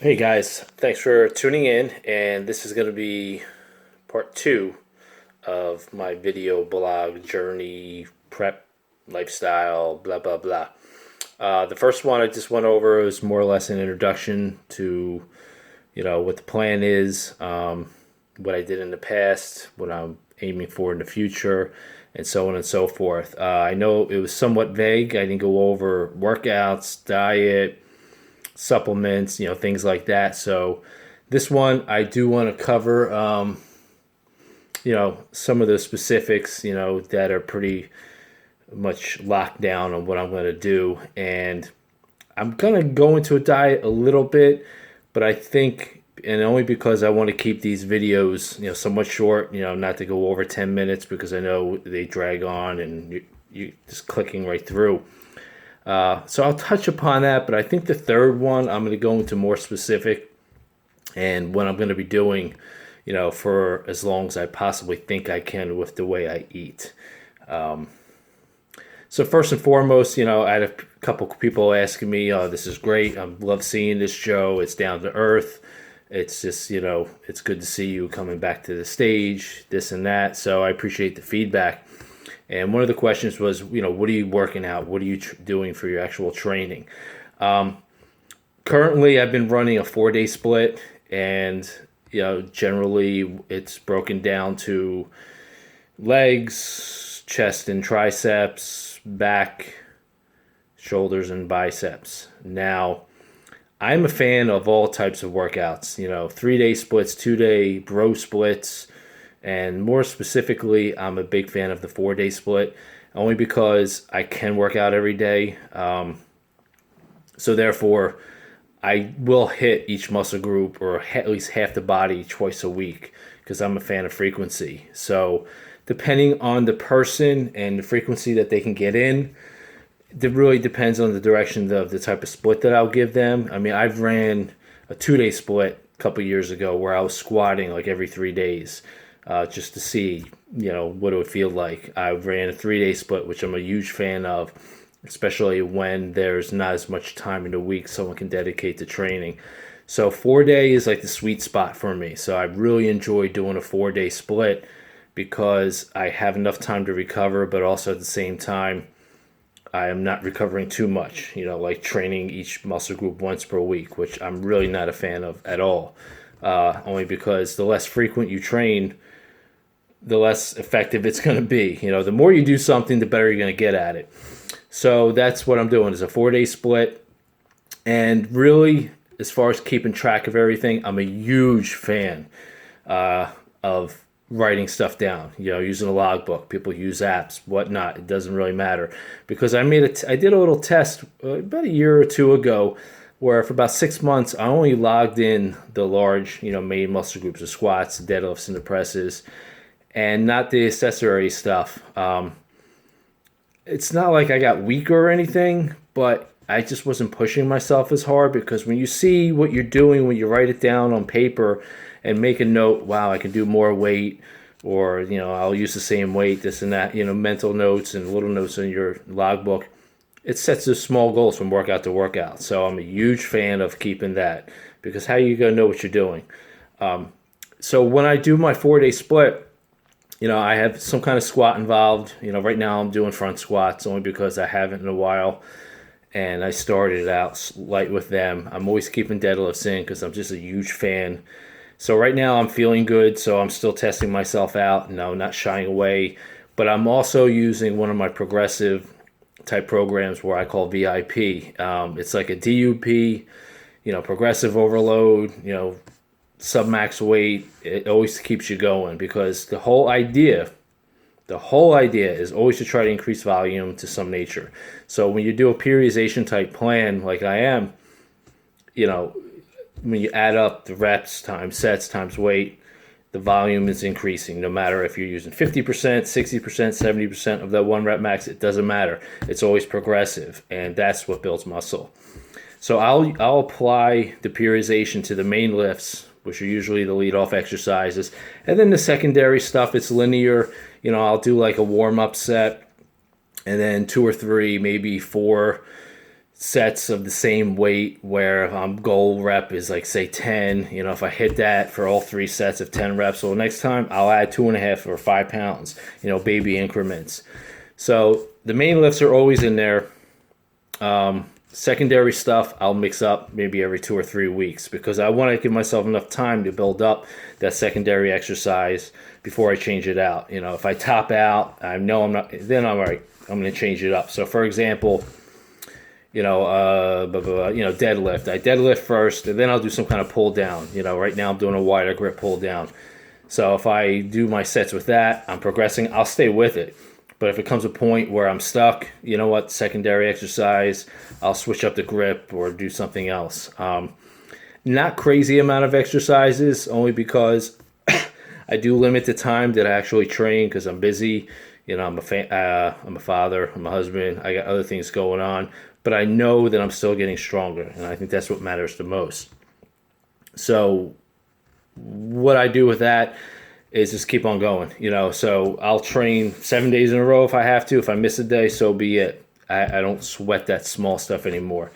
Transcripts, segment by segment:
Hey guys, thanks for tuning in, and this is going to be part two of my video blog journey prep lifestyle blah blah blah. The first one I just went over was more or less an introduction to what the plan is, what I did in the past, what I'm aiming for in the future, and so on and so forth. I know it was somewhat vague. I didn't go over workouts, diet, supplements, things like that. So this one I do want to cover, some of the specifics, that are pretty much locked down on what I'm going to do. And I'm going to go into a diet a little bit, but I think, and only because I want to keep these videos, somewhat short, not to go over 10 minutes because I know they drag on and you just clicking right through. So I'll touch upon that, but I think the third one I'm going to go into more specific and what I'm going to be doing, for as long as I possibly think I can with the way I eat. So first and foremost, I had a couple people asking me, "Oh, this is great. I love seeing this show. It's down to earth. It's just, it's good to see you coming back to the stage, this and that." So I appreciate the feedback. And one of the questions was, what are you working out? What are you doing for your actual training? Currently, I've been running a 4-day split, and generally it's broken down to legs, chest and triceps, back, shoulders and biceps. Now, I'm a fan of all types of workouts. 3-day splits, 2-day bro splits. And more specifically, I'm a big fan of the 4-day split, only because I can work out every day. So therefore, I will hit each muscle group or at least half the body twice a week because I'm a fan of frequency. So depending on the person and the frequency that they can get in, it really depends on the direction of the type of split that I'll give them. I mean, I've ran a 2-day split a couple years ago where I was squatting like every 3 days. Just to see, what it would feel like. I ran a 3-day split, which I'm a huge fan of, especially when there's not as much time in the week someone can dedicate to training. So 4-day is like the sweet spot for me. So I really enjoy doing a 4-day split because I have enough time to recover, but also at the same time, I am not recovering too much, like training each muscle group once per week, which I'm really not a fan of at all. Only because the less frequent you train, the less effective it's going to be. The more you do something, the better you're going to get at it. So that's what I'm doing, is a 4-day split. And really, as far as keeping track of everything, I'm a huge fan of writing stuff down, using a logbook. People use apps, whatnot. It doesn't really matter. Because I did a little test about a year or two ago where for about 6 months, I only logged in the large, main muscle groups, the squats, the deadlifts, and the presses, and not the accessory stuff. It's not like I got weaker or anything, but I just wasn't pushing myself as hard, because when you see what you're doing, when you write it down on paper and make a note, wow, I can do more weight, or, I'll use the same weight, this and that, mental notes and little notes in your logbook, it sets those small goals from workout to workout. So I'm a huge fan of keeping that, because how are you going to know what you're doing? So when I do my 4-day split, I have some kind of squat involved. Right now I'm doing front squats only because I haven't in a while, and I started out light with them. I'm always keeping deadlifts in because I'm just a huge fan. So right now I'm feeling good, so I'm still testing myself out, not shying away. But I'm also using one of my progressive type programs where I call VIP. It's like a DUP, progressive overload, sub-max weight. It always keeps you going, because the whole idea is always to try to increase volume to some nature. So when you do a periodization type plan like I am, when you add up the reps times sets times weight, the volume is increasing, no matter if you're using 50%, 60%, 70% of that 1 rep max. It doesn't matter. It's always progressive, and that's what builds muscle. So I'll apply the periodization to the main lifts, which are usually the lead-off exercises. And then the secondary stuff, it's linear. I'll do like a warm-up set, and then 2 or 3, maybe 4 sets of the same weight where goal rep is like say 10. If I hit that for all 3 sets of 10 reps, well, next time I'll add 2.5 or 5 pounds, baby increments. So the main lifts are always in there. Secondary stuff I'll mix up maybe every 2 or 3 weeks, because I want to give myself enough time to build up that secondary exercise before I change it out. If I top out, I know I'm not, then I'm all right. I'm going to change it up. So for example, deadlift. I deadlift first, and then I'll do some kind of pull down. Right now I'm doing a wider grip pull down. So if I do my sets with that, I'm progressing. I'll stay with it. But if it comes a point where I'm stuck, secondary exercise, I'll switch up the grip or do something else. Not crazy amount of exercises, only because I do limit the time that I actually train because I'm busy. I'm a father, I'm a husband, I got other things going on. But I know that I'm still getting stronger, and I think that's what matters the most. So what I do with that is just keep on going, So I'll train 7 days in a row if I have to. If I miss a day, so be it. I don't sweat that small stuff anymore.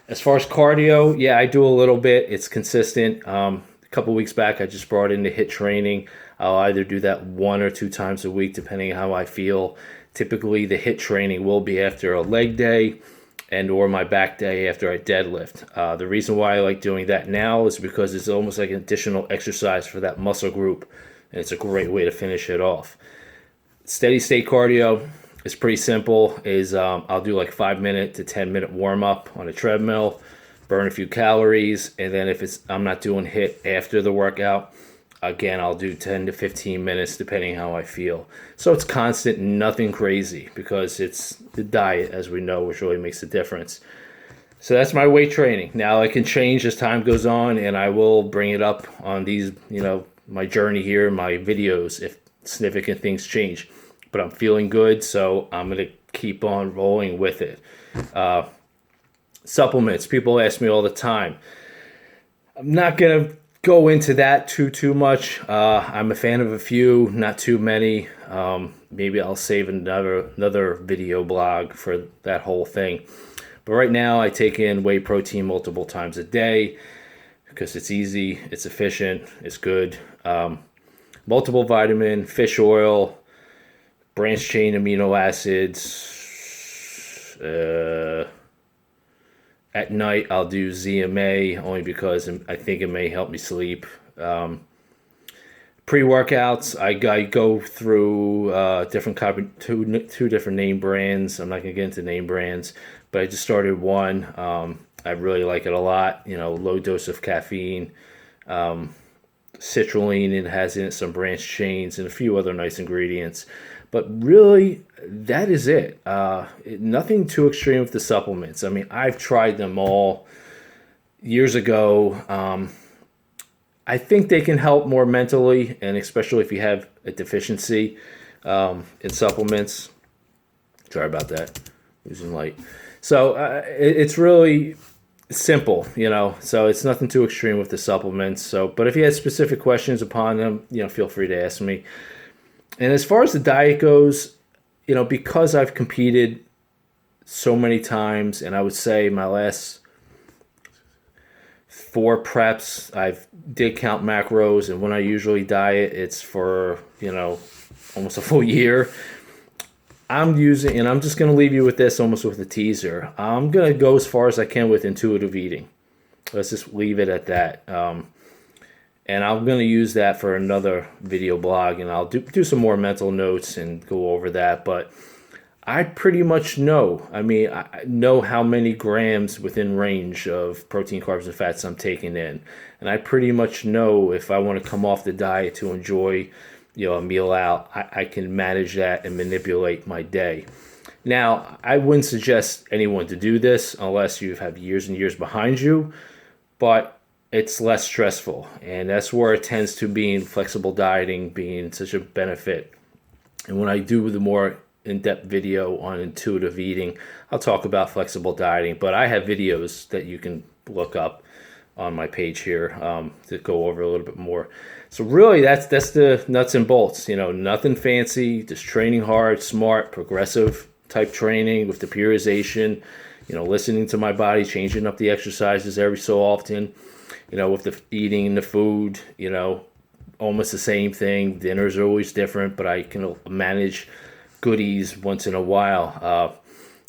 As far as cardio, yeah, I do a little bit. It's consistent. A couple weeks back, I just brought in the HIIT training. I'll either do that 1 or 2 times a week, depending on how I feel. Typically, the HIIT training will be after a leg day and or my back day after I deadlift. The reason why I like doing that now is because it's almost like an additional exercise for that muscle group. And it's a great way to finish it off. Steady state cardio is pretty simple. I'll do like 5-minute to 10-minute warm up on a treadmill, burn a few calories, and then if I'm not doing HIIT after the workout, again I'll do 10 to 15 minutes depending how I feel. So it's constant, nothing crazy, because it's the diet, as we know, which really makes a difference. So that's my weight training. Now it can change as time goes on, and I will bring it up on these, my journey here, my videos, if significant things change. But I'm feeling good, so I'm going to keep on rolling with it. Supplements, people ask me all the time. I'm not going to go into that too much. I'm a fan of a few, not too many. Maybe I'll save another video blog for that whole thing. But right now I take in whey protein multiple times a day, because it's easy, it's efficient, it's good. Multiple vitamin, fish oil, branched chain amino acids. At night I'll do ZMA, only because I think it may help me sleep. Pre-workouts, I go through two different name brands. I'm not going to get into name brands, but I just started one. I really like it a lot. Low dose of caffeine, citrulline, it has in it some branched chains and a few other nice ingredients. But really, that is it. Nothing too extreme with the supplements. I mean, I've tried them all years ago. I think they can help more mentally, and especially if you have a deficiency in supplements. Sorry about that. Losing light. So it's really simple, so it's nothing too extreme with the supplements. But if you had specific questions upon them, feel free to ask me. And as far as the diet goes, because I've competed so many times, and I would say my last 4 preps, I did count macros, and when I usually diet, it's for, almost a full year. I'm using, and I'm just going to leave you with this, almost with a teaser. I'm going to go as far as I can with intuitive eating. Let's just leave it at that. And I'm going to use that for another video blog, and I'll do some more mental notes and go over that. But I pretty much know. I know how many grams within range of protein, carbs, and fats I'm taking in. And I pretty much know if I want to come off the diet to enjoy a meal out, I can manage that and manipulate my day. Now, I wouldn't suggest anyone to do this unless you have years and years behind you, but it's less stressful, and that's where it tends to being flexible dieting being such a benefit. And when I do the more in-depth video on intuitive eating, I'll talk about flexible dieting, but I have videos that you can look up on my page here to go over a little bit more. So really, that's the nuts and bolts. Nothing fancy, just training hard, smart, progressive type training with the periodization. listening to my body, changing up the exercises every so often, with the eating the food, almost the same thing. Dinners are always different, but I can manage goodies once in a while.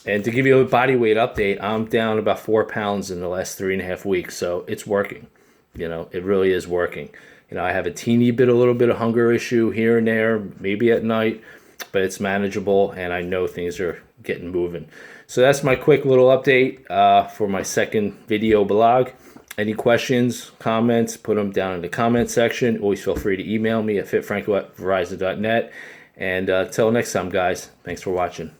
And to give you a body weight update, I'm down about 4 pounds in the last 3.5 weeks. So it's working. It really is working. I have a little bit of hunger issue here and there, maybe at night, but it's manageable, and I know things are getting moving. So that's my quick little update for my second video blog. Any questions, comments, put them down in the comment section. Always feel free to email me at fitfranco@verizon.net. And until next time, guys, thanks for watching.